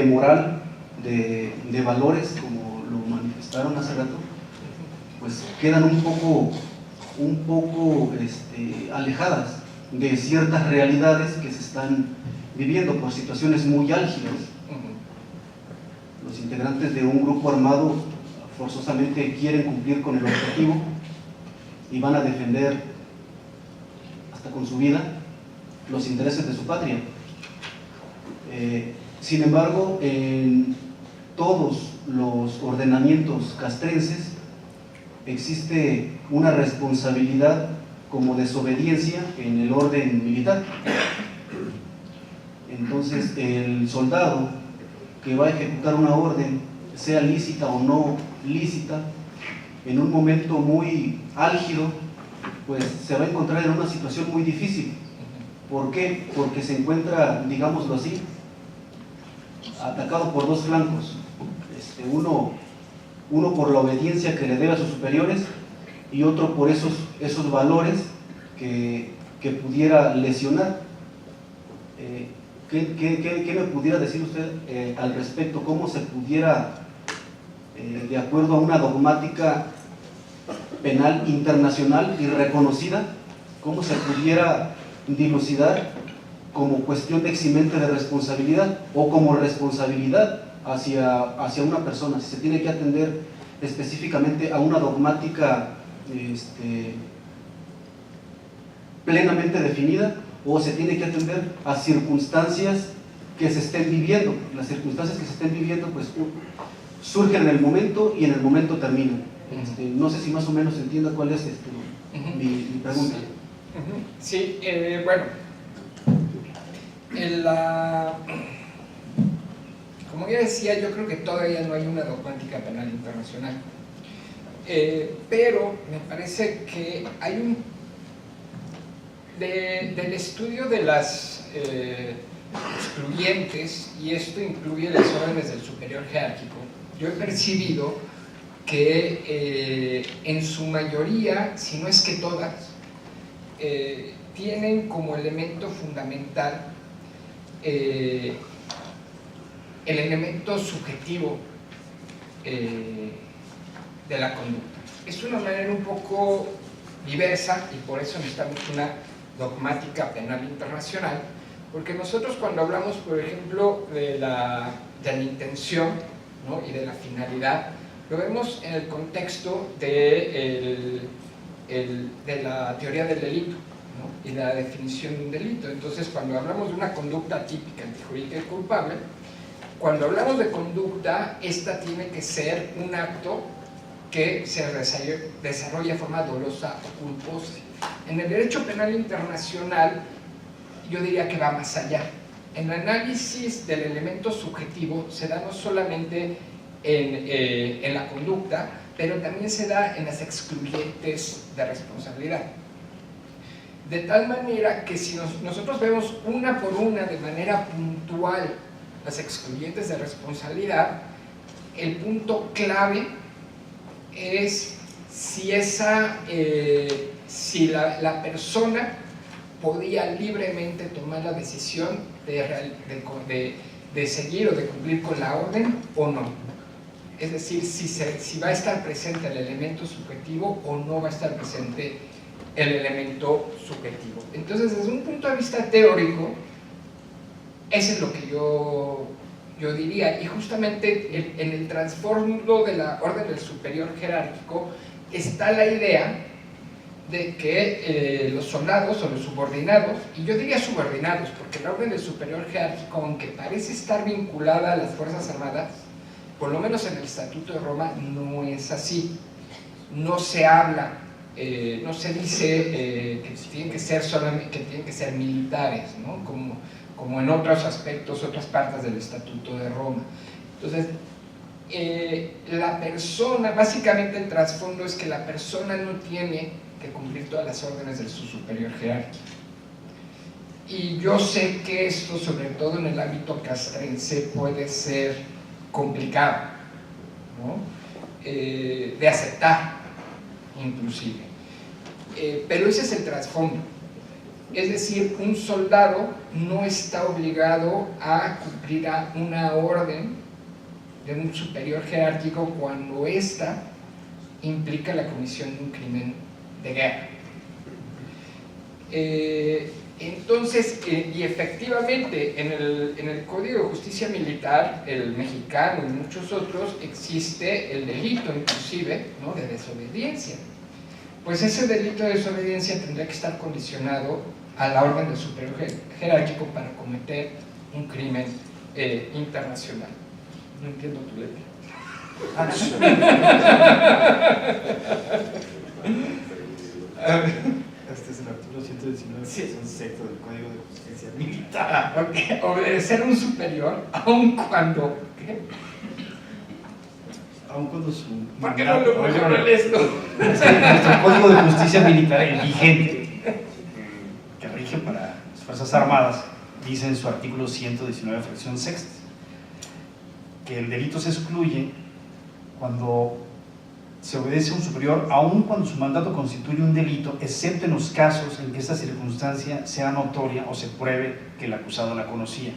moral, de valores, como lo manifestaron hace rato, pues quedan un poco alejadas de ciertas realidades que se están viviendo por situaciones muy álgidas. Los integrantes de un grupo armado forzosamente quieren cumplir con el objetivo y van a defender hasta con su vida los intereses de su patria. Sin embargo, en todos los ordenamientos castrenses existe una responsabilidad como desobediencia en el orden militar. Entonces, el soldado que va a ejecutar una orden, sea lícita o no lícita, en un momento muy álgido, pues se va a encontrar en una situación muy difícil. ¿Por qué? Porque se encuentra, digámoslo así, atacado por dos flancos. Uno por la obediencia que le debe a sus superiores, y otro por esos valores que pudiera lesionar. ¿Qué me pudiera decir usted al respecto? ¿Cómo se pudiera, de acuerdo a una dogmática penal internacional y reconocida, cómo se pudiera dilucidar como cuestión de eximente de responsabilidad o como responsabilidad hacia una persona? Si se tiene que atender específicamente a una dogmática plenamente definida, o se tiene que atender a circunstancias que se estén viviendo. Las circunstancias que se estén viviendo pues surgen en el momento y en el momento terminan. No sé si más o menos entienda cuál es mi pregunta. Sí, bueno, como ya decía, yo creo que todavía no hay una dogmática penal internacional, pero me parece que hay del estudio de las excluyentes, y esto incluye las órdenes del superior jerárquico, yo he percibido que en su mayoría, si no es que todas, tienen como elemento fundamental el elemento subjetivo de la conducta. Es una manera un poco diversa y por eso necesitamos una dogmática penal internacional, porque nosotros cuando hablamos, por ejemplo, de la intención, ¿no?, y de la finalidad, lo vemos en el contexto de la teoría del delito, ¿no?, y la definición de un delito. Entonces, cuando hablamos de una conducta típica, antijurídica y culpable, cuando hablamos de conducta, esta tiene que ser un acto que se desarrolla de forma dolosa o culposa. En el derecho penal internacional, yo diría que va más allá. El análisis del elemento subjetivo se da no solamente en la conducta, pero también se da en las excluyentes de responsabilidad. De tal manera que si nosotros vemos una por una de manera puntual las excluyentes de responsabilidad, el punto clave es si la persona podía libremente tomar la decisión de seguir o de cumplir con la orden o no. Es decir, si va a estar presente el elemento subjetivo o no va a estar presente el elemento subjetivo. Entonces, desde un punto de vista teórico, eso es lo que yo diría, y justamente en el trasfondo de la orden del superior jerárquico está la idea de que los soldados o los subordinados, y yo diría subordinados, porque la orden del superior jerárquico, aunque parece estar vinculada a las Fuerzas Armadas, por lo menos en el Estatuto de Roma no es así. No se habla, no se dice que tienen que ser solamente, que tienen que ser militares, ¿no?, como en otros aspectos, otras partes del Estatuto de Roma. Entonces, la persona, básicamente el trasfondo es que la persona no tiene que cumplir todas las órdenes de su superior jerárquico. Y yo sé que esto, sobre todo en el ámbito castrense, puede ser complicado, ¿no?, de aceptar, inclusive. Pero ese es el trasfondo. Es decir, un soldado no está obligado a cumplir una orden de un superior jerárquico cuando ésta implica la comisión de un crimen de guerra. Entonces, y efectivamente, en el Código de Justicia Militar, el mexicano y muchos otros, existe el delito, inclusive, ¿no?, de desobediencia. Pues ese delito de desobediencia tendría que estar condicionado a la orden del superior jerárquico para cometer un crimen internacional. No entiendo tu letra. Este es el artículo 119, sí, sección sexta del Código de Justicia Militar. Okay. Obedecer a un superior, aun cuando... ¿qué? Aun cuando su... ¿Por qué no lo lees tú? Nuestro Código de Justicia Militar, el vigente, que rige para las Fuerzas Armadas, dice en su artículo 119, fracción sexta, que el delito se excluye cuando se obedece a un superior aun cuando su mandato constituye un delito, excepto en los casos en que esta circunstancia sea notoria o se pruebe que el acusado la conocía.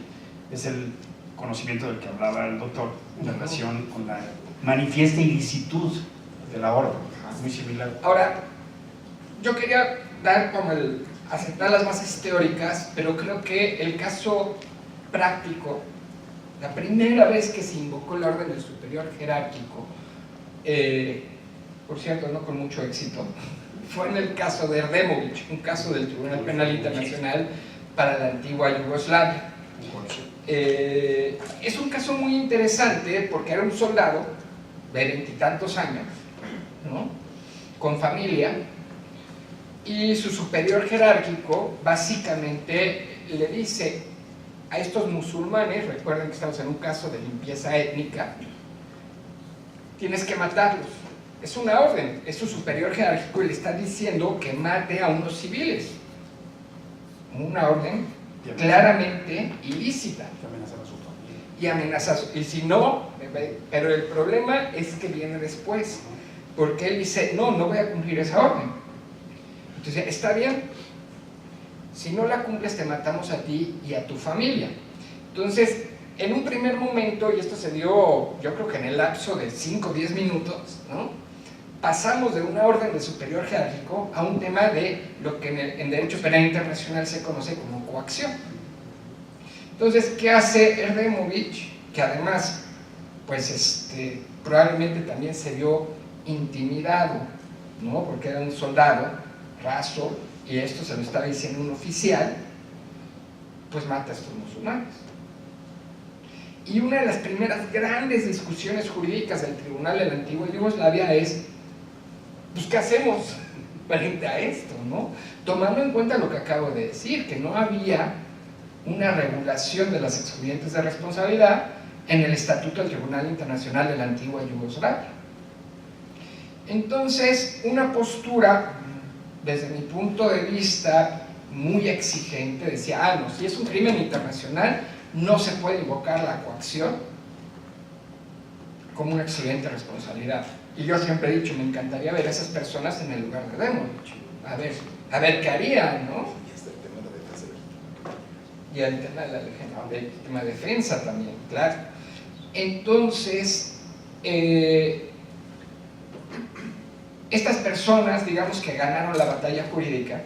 Es el conocimiento del que hablaba el doctor en relación con la manifiesta ilicitud de la orden, muy similar. Ahora, yo quería dar como aceptar las bases teóricas, pero creo que el caso práctico, la primera vez que se invocó la orden del superior jerárquico, por cierto, no con mucho éxito, fue en el caso de Erdemovich, un caso del Tribunal Penal Internacional para la antigua Yugoslavia. Es un caso muy interesante porque era un soldado de 20 y tantos años, ¿no?, con familia, y su superior jerárquico básicamente le dice a estos musulmanes, recuerden que estamos en un caso de limpieza étnica, tienes que matarlos. Es una orden, es su superior jerárquico y le está diciendo que mate a unos civiles. Una orden claramente ilícita. Y amenazas. Y si no, pero el problema es que viene después, porque él dice, no voy a cumplir esa orden. Entonces, está bien, si no la cumples te matamos a ti y a tu familia. Entonces, en un primer momento, y esto se dio, yo creo que en el lapso de 5 o 10 minutos, ¿no?, pasamos de una orden de superior jerárquico a un tema de lo que en derecho penal internacional se conoce como coacción. Entonces, ¿qué hace Erdemovich? Que además, pues probablemente también se vio intimidado, ¿no?, porque era un soldado raso, y esto se lo estaba diciendo un oficial, pues mata a estos musulmanes. Y una de las primeras grandes discusiones jurídicas del tribunal de la antigua Yugoslavia es, pues, ¿qué hacemos frente a esto, no? Tomando en cuenta lo que acabo de decir, que no había una regulación de las expedientes de responsabilidad en el Estatuto del Tribunal Internacional de la antigua Yugoslavia. Entonces, una postura, desde mi punto de vista, muy exigente, decía, no, si es un crimen internacional, no se puede invocar la coacción como una excelente responsabilidad. Y yo siempre he dicho, me encantaría ver a esas personas en el lugar de Erdemovich, a ver qué harían, ¿no? Y el tema de la legítima defensa también, claro. Entonces, estas personas, digamos que ganaron la batalla jurídica,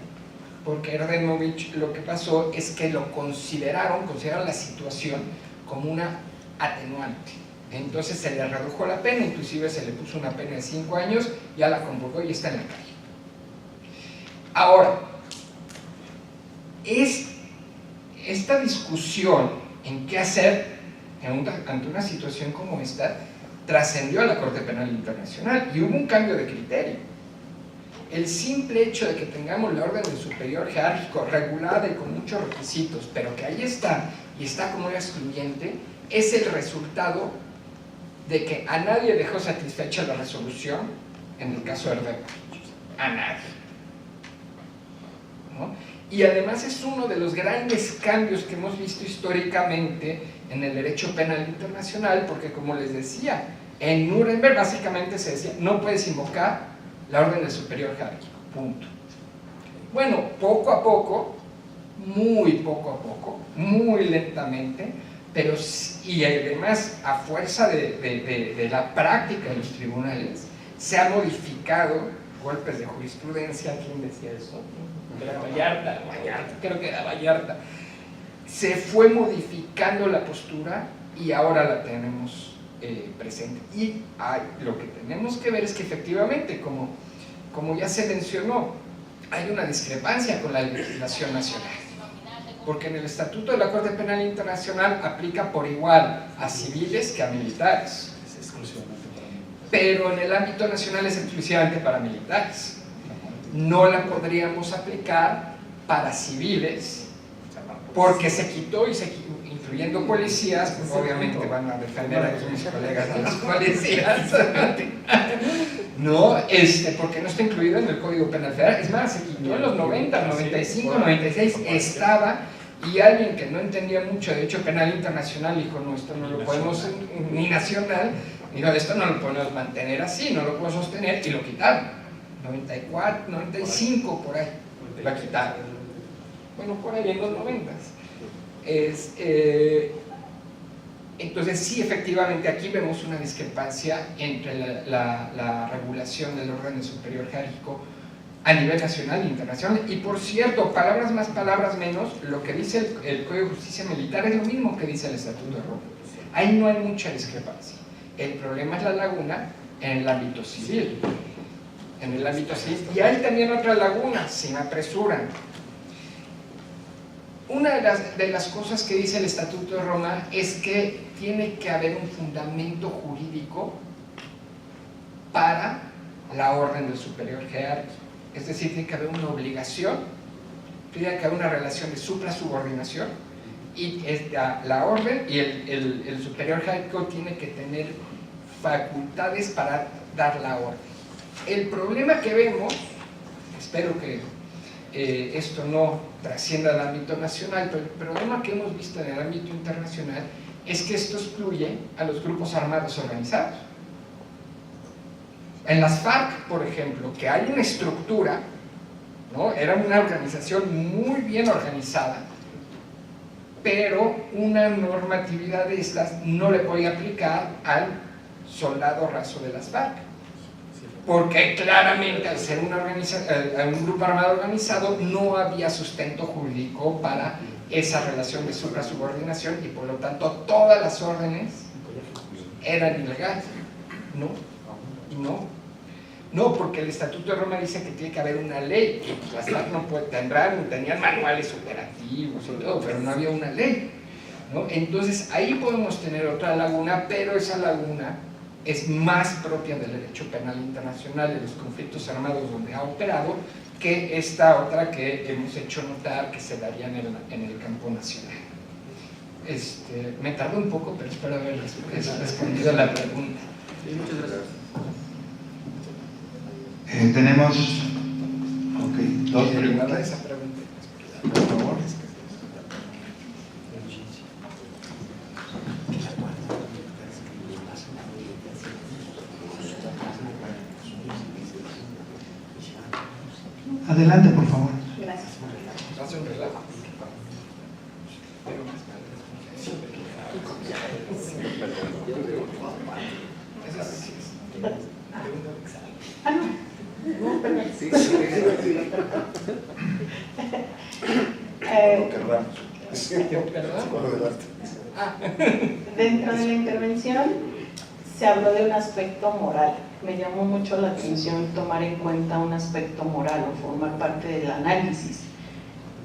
porque Erdemovich lo que pasó es que lo consideraron la situación como una atenuante. Entonces se le redujo la pena, inclusive se le puso una pena de 5 años, ya la convocó y está en la calle. Ahora, esta discusión en qué hacer ante una situación como esta trascendió a la Corte Penal Internacional y hubo un cambio de criterio. El simple hecho de que tengamos la orden del superior jerárquico regulada y con muchos requisitos, pero que ahí está y está como una excluyente, es el resultado de que a nadie dejó satisfecha la resolución en el caso de Erdemovich. A nadie, ¿no? Y además es uno de los grandes cambios que hemos visto históricamente en el derecho penal internacional, porque como les decía, en Nuremberg básicamente se decía, no puedes invocar la orden del superior jerárquico, punto. Bueno, poco a poco, muy poco a poco, muy lentamente, pero y además a fuerza de la práctica de los tribunales, se ha modificado golpes de jurisprudencia. ¿Quién decía eso? Era Vallarta, creo que era Vallarta. Se fue modificando la postura y ahora la tenemos presente. Y lo que tenemos que ver es que efectivamente, como ya se mencionó, hay una discrepancia con la legislación nacional. Porque en el Estatuto de la Corte Penal Internacional aplica por igual a civiles que a militares. Pero en el ámbito nacional es exclusivamente para militares. No la podríamos aplicar para civiles, porque se quitó incluyendo policías, pues obviamente van a defender aquí mis colegas a los policías. No, porque no está incluido en el Código Penal Federal. Es más, se quitó en los 90, 95, 96, estaba, y alguien que no entendía mucho de derecho penal internacional dijo, no, esto no lo podemos, ni nacional, Dijo, esto no lo podemos mantener así, no lo puedo sostener, y lo quitaron. 94, 95 por ahí, la quitaron. Bueno, por ahí en los 90s. Entonces sí, efectivamente aquí vemos una discrepancia entre la regulación del orden superior jerárquico a nivel nacional e internacional. Y por cierto, palabras más, palabras menos, lo que dice el Código de Justicia Militar es lo mismo que dice el Estatuto de Roma. Ahí no hay mucha discrepancia. El problema es la laguna en el ámbito civil. En el ámbito civil. Y hay también otra laguna, si me apresuran. Una de las cosas que dice el Estatuto de Roma es que tiene que haber un fundamento jurídico para la orden del superior jerárquico. Es decir, tiene que haber una obligación, tiene que haber una relación de supra-subordinación, y la orden y el superior jerárquico tiene que tener facultades para dar la orden. El problema que vemos, espero que esto no trascienda al ámbito nacional, pero el problema que hemos visto en el ámbito internacional es que esto excluye a los grupos armados organizados. En las FARC, por ejemplo, que hay una estructura, ¿no? Era una organización muy bien organizada, pero una normatividad de estas no le podía aplicar al soldado raso de las FARC, porque claramente al ser un grupo armado organizado no había sustento jurídico para esa relación de supra-subordinación, y por lo tanto todas las órdenes eran ilegales. No, porque el Estatuto de Roma dice que tiene que haber una ley, y las FARC tenían manuales operativos y todo, pero no había una ley, ¿no? Entonces ahí podemos tener otra laguna, pero esa laguna es más propia del derecho penal internacional, de los conflictos armados donde ha operado, que esta otra que hemos hecho notar que se daría en el campo nacional. Me tardé un poco, pero espero haber respondido a la pregunta. Sí, muchas gracias. Tenemos dos preguntas. Esa pregunta, Por favor. Adelante, por favor. Gracias. hace un relajo. Ah, no. No, perdón. Dentro de la intervención se habló de un aspecto moral. Me llamó mucho la atención tomar en cuenta un aspecto moral o formar parte del análisis.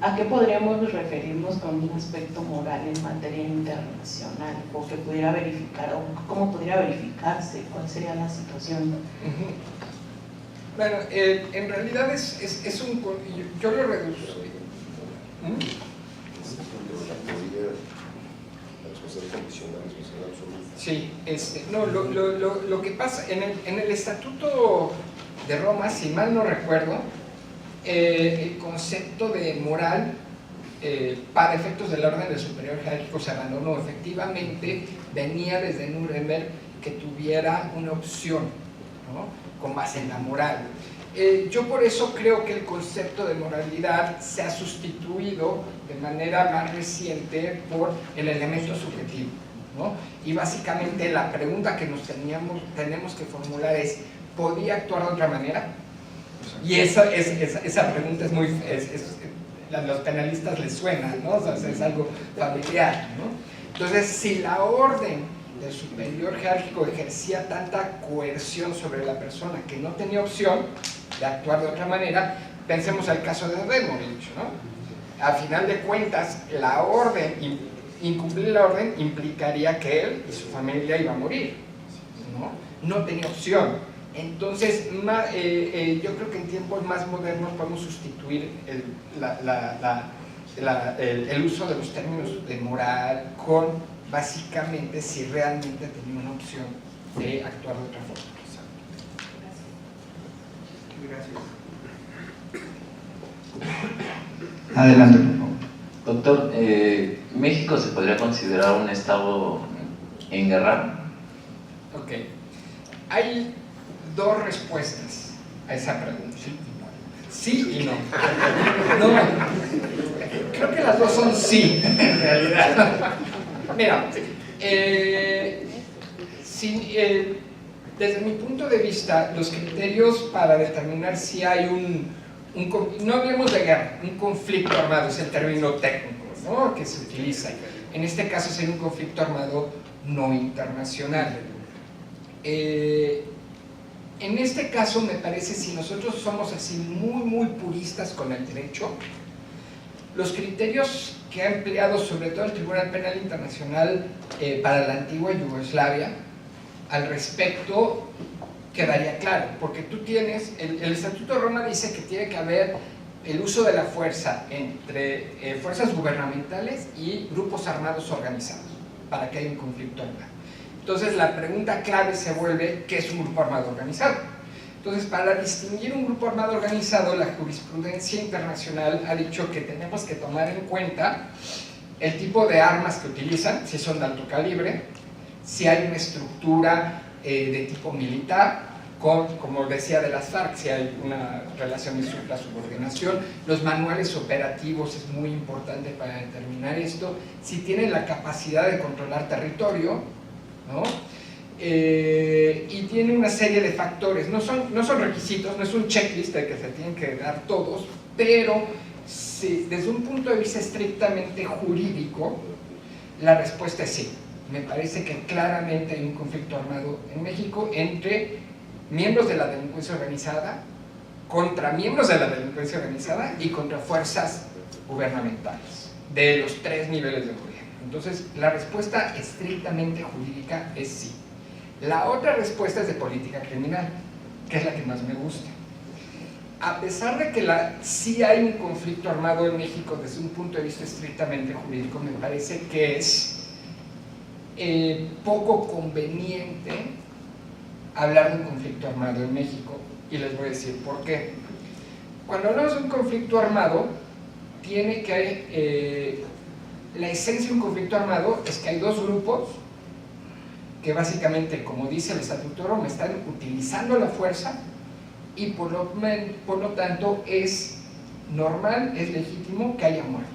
¿A qué podríamos referirnos con un aspecto moral en materia internacional? ¿O que pudiera verificar? ¿O cómo podría verificarse? ¿Cuál sería la situación? Bueno, en realidad es un... Yo lo reduzco. Sí, no, lo que pasa, en el Estatuto de Roma, si mal no recuerdo, el concepto de moral para efectos del orden del superior jerárquico se abandonó. Efectivamente, venía desde Nuremberg que tuviera una opción, ¿no?, con base en la moral. Yo por eso creo que el concepto de moralidad se ha sustituido de manera más reciente por el elemento subjetivo, ¿no? Y básicamente la pregunta que nos tenemos que formular es: ¿podía actuar de otra manera? Y esa pregunta es muy... a los penalistas les suena, ¿no? O sea, es algo familiar, ¿no? Entonces, si la orden del superior jerárquico ejercía tanta coerción sobre la persona que no tenía opción de actuar de otra manera, pensemos el caso de Removich, ¿no? A final de cuentas, la orden, incumplir la orden implicaría que él y su familia iban a morir, ¿no? No tenía opción. Entonces, yo creo que en tiempos más modernos podemos sustituir el uso de los términos de moral con, básicamente, si realmente tenía una opción de actuar de otra forma. Gracias. Adelante, por favor. Doctor, ¿México se podría considerar un estado en guerra? Ok. Hay dos respuestas a esa pregunta. Sí y no. No, creo que las dos son sí, en realidad. Mira, desde mi punto de vista, los criterios para determinar si hay no hablemos de guerra, un conflicto armado es el término técnico, ¿no?, que se utiliza. En este caso sería un conflicto armado no internacional. En este caso me parece, si nosotros somos así muy puristas con el derecho, los criterios que ha empleado sobre todo el Tribunal Penal Internacional para la antigua Yugoslavia al respecto quedaría claro, porque tú tienes, el Estatuto de Roma dice que tiene que haber el uso de la fuerza entre fuerzas gubernamentales y grupos armados organizados para que haya un conflicto armado. Entonces la pregunta clave se vuelve, ¿qué es un grupo armado organizado? Entonces, para distinguir un grupo armado organizado, la jurisprudencia internacional ha dicho que tenemos que tomar en cuenta el tipo de armas que utilizan, si son de alto calibre, si hay una estructura de tipo militar, como decía de las FARC, si hay una relación de supra-subordinación, los manuales operativos es muy importante para determinar esto, si tienen la capacidad de controlar territorio, ¿no? Y tiene una serie de factores, no son requisitos, no es un checklist de que se tienen que dar todos, pero sí, desde un punto de vista estrictamente jurídico, la respuesta es sí. Me parece que claramente hay un conflicto armado en México entre miembros de la delincuencia organizada, contra miembros de la delincuencia organizada y contra fuerzas gubernamentales de los 3 niveles de gobierno. Entonces, la respuesta estrictamente jurídica es sí. La otra respuesta es de política criminal, que es la que más me gusta. A pesar de que sí hay un conflicto armado en México desde un punto de vista estrictamente jurídico, me parece que es poco conveniente hablar de un conflicto armado en México, y les voy a decir por qué. Cuando hablamos de un conflicto armado, tiene que la esencia de un conflicto armado es que hay dos grupos que básicamente, como dice el Estatuto de Roma, están utilizando la fuerza y por lo tanto es normal, es legítimo que haya muertos.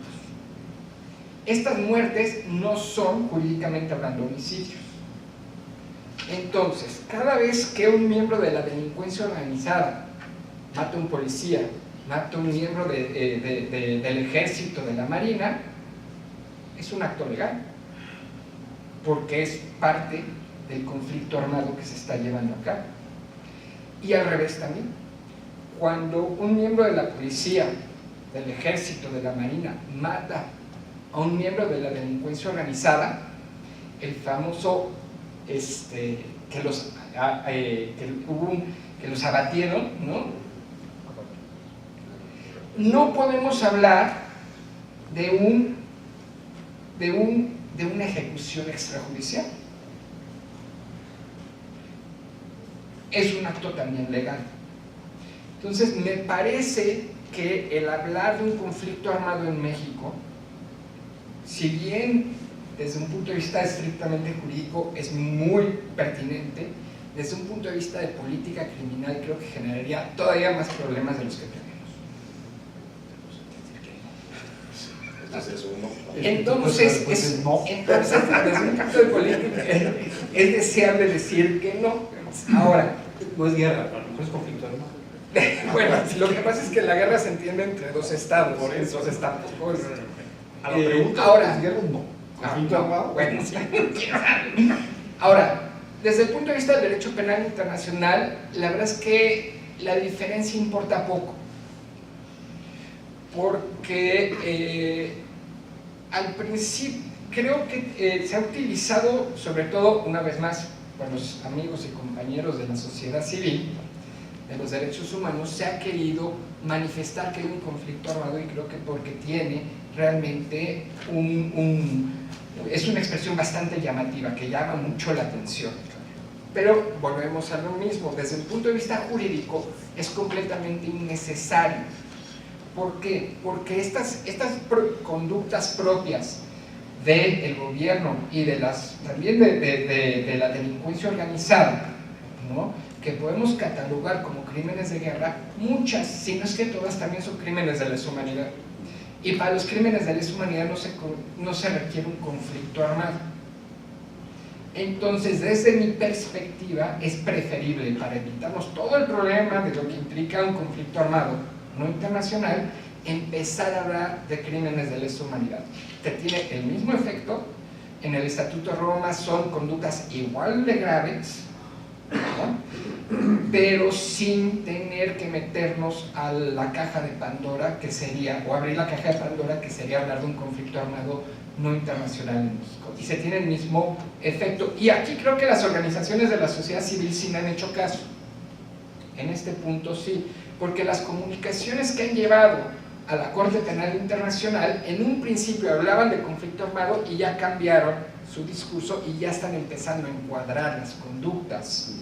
Estas muertes no son, jurídicamente hablando, homicidios. Entonces, cada vez que un miembro de la delincuencia organizada mata a un policía, mata a un miembro del ejército, de la marina, es un acto legal, porque es parte del conflicto armado que se está llevando a cabo. Y al revés también, cuando un miembro de la policía, del ejército, de la marina, mata a un miembro de la delincuencia organizada, el famoso que los abatieron, no podemos hablar de una ejecución extrajudicial. Es un acto también legal. Entonces, me parece que el hablar de un conflicto armado en México, si bien desde un punto de vista estrictamente jurídico es muy pertinente, desde un punto de vista de política criminal creo que generaría todavía más problemas de los que tenemos. Entonces, desde un punto de política es deseable decir que no. Ahora, no es guerra, a lo mejor es conflicto armado. Bueno, lo que pasa es que la guerra se entiende entre dos estados, por eso entonces tampoco es... A la pregunta, ahora, guerra no. ¿Conflicto armado? Bueno, sí. Ahora, desde el punto de vista del derecho penal internacional, la verdad es que la diferencia importa poco, porque al principio creo que se ha utilizado, sobre todo, una vez más, por los amigos y compañeros de la sociedad civil, de los derechos humanos, se ha querido manifestar que hay un conflicto armado, y creo que porque tiene realmente es una expresión bastante llamativa, que llama mucho la atención. Pero volvemos a lo mismo, desde el punto de vista jurídico es completamente innecesario. ¿Por qué? Porque estas conductas propias del gobierno y también de la delincuencia organizada, ¿no?, que podemos catalogar como crímenes de guerra, muchas, si no es que todas, también son crímenes de lesa humanidad. Y para los crímenes de lesa humanidad no se requiere un conflicto armado. Entonces, desde mi perspectiva, es preferible, para evitarnos todo el problema de lo que implica un conflicto armado no internacional, empezar a hablar de crímenes de lesa humanidad, que tiene el mismo efecto. En el Estatuto de Roma son conductas igual de graves, ¿no?, pero sin tener que meternos a la caja de Pandora, que sería, o abrir la caja de Pandora, que sería hablar de un conflicto armado no internacional en México, y se tiene el mismo efecto. Y aquí creo que las organizaciones de la sociedad civil sí me han hecho caso, en este punto sí, porque las comunicaciones que han llevado a la Corte Penal Internacional en un principio hablaban de conflicto armado y ya cambiaron su discurso y ya están empezando a encuadrar las conductas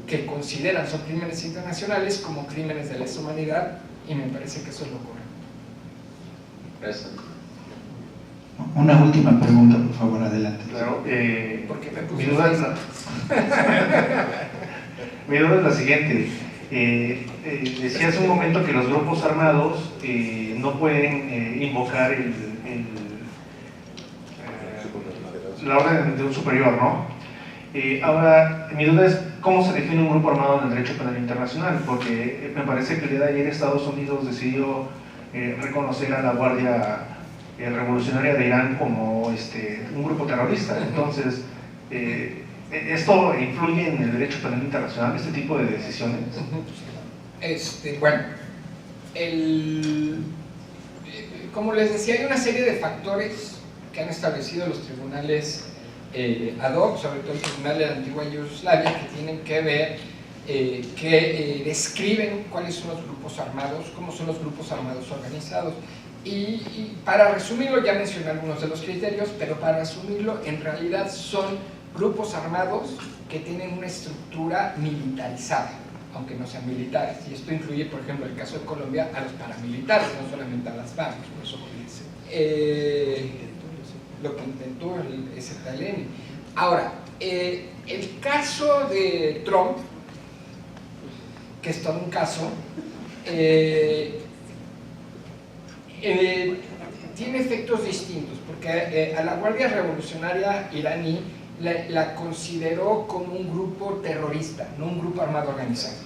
que consideran son crímenes internacionales como crímenes de lesa humanidad, y me parece que eso es lo correcto. Gracias. Una última pregunta, por favor, adelante. Claro, Porque me puso mi duda es la siguiente. Decía hace un momento que los grupos armados no pueden invocar la orden de un superior, ¿no? Ahora, mi duda es cómo se define un grupo armado en el derecho penal internacional, porque me parece que el día de ayer Estados Unidos decidió reconocer a la Guardia Revolucionaria de Irán como un grupo terrorista. Entonces, ¿esto influye en el derecho penal internacional, este tipo de decisiones? Bueno, como les decía, hay una serie de factores que han establecido los tribunales ad hoc, sobre todo el tribunal de la antigua Yugoslavia, que tienen que ver, que describen cuáles son los grupos armados, cómo son los grupos armados organizados. Y para resumirlo, ya mencioné algunos de los criterios, pero para resumirlo, en realidad son grupos armados que tienen una estructura militarizada, aunque no sean militares, y esto incluye, por ejemplo, en el caso de Colombia, a los paramilitares, no solamente a las FARC, por eso lo que intentó el ZLN. Ahora, el caso de Trump, que es todo un caso, tiene efectos distintos, porque a la Guardia Revolucionaria iraní la consideró como un grupo terrorista, no un grupo armado organizado,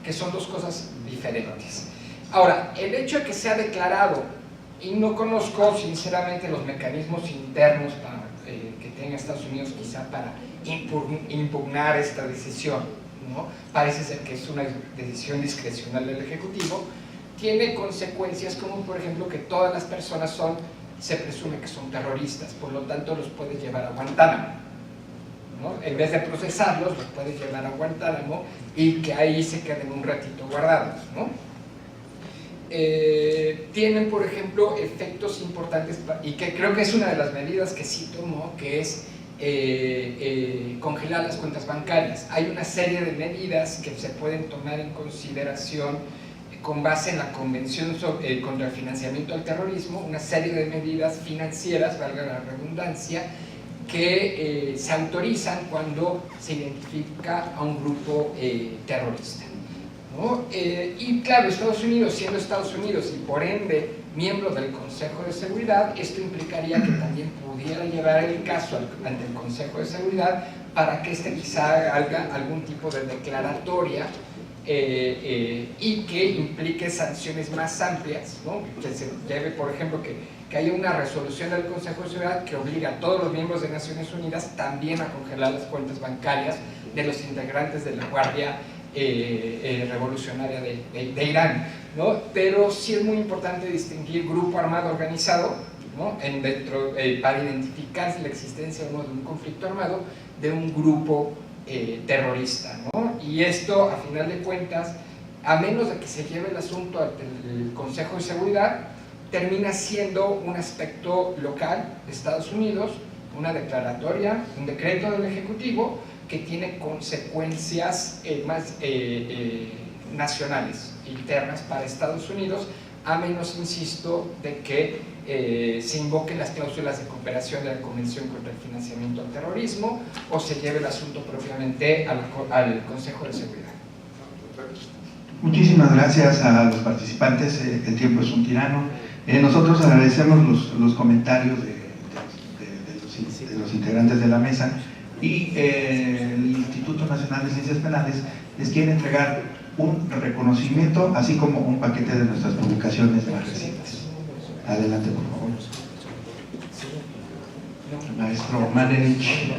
que son dos cosas diferentes. Ahora, el hecho de que sea declarado, y no conozco sinceramente los mecanismos internos que tenga Estados Unidos quizá para impugnar esta decisión, ¿no? Parece ser que es una decisión discrecional del Ejecutivo, tiene consecuencias como, por ejemplo, que todas las personas se presume que son terroristas, por lo tanto los puedes llevar a Guantánamo, ¿no? En vez de procesarlos, los puedes llevar a Guantánamo y que ahí se queden un ratito guardados, ¿no? Tienen, por ejemplo, efectos importantes, y que creo que es una de las medidas que sí tomó, que es congelar las cuentas bancarias. Hay una serie de medidas que se pueden tomar en consideración con base en la Convención contra el Financiamiento del Terrorismo, una serie de medidas financieras, valga la redundancia, que se autorizan cuando se identifica a un grupo terrorista, ¿no? Y claro, Estados Unidos, siendo Estados Unidos y por ende miembro del Consejo de Seguridad, esto implicaría que también pudiera llevar el caso ante el Consejo de Seguridad para que quizá haga algún tipo de declaratoria y que implique sanciones más amplias, ¿no? Que se lleve, por ejemplo, que haya una resolución del Consejo de Seguridad que obliga a todos los miembros de Naciones Unidas también a congelar las cuentas bancarias de los integrantes de la Guardia Revolucionaria de Irán, ¿no? Pero sí es muy importante distinguir grupo armado organizado, ¿no? Para identificar la existencia o no de un conflicto armado de un grupo terrorista, ¿no? Y esto, a final de cuentas, a menos de que se lleve el asunto ante el Consejo de Seguridad, termina siendo un aspecto local de Estados Unidos, una declaratoria, un decreto del Ejecutivo que tiene consecuencias más nacionales, internas para Estados Unidos, a menos, insisto, de que se invoquen las cláusulas de cooperación de la Convención contra el Financiamiento al Terrorismo o se lleve el asunto propiamente al Consejo de Seguridad. Muchísimas gracias a los participantes, el tiempo es un tirano. Nosotros agradecemos los comentarios de los integrantes de la mesa y el Instituto Nacional de Ciencias Penales les quiere entregar un reconocimiento, así como un paquete de nuestras publicaciones más recientes. Adelante, por favor. Maestro Manerich.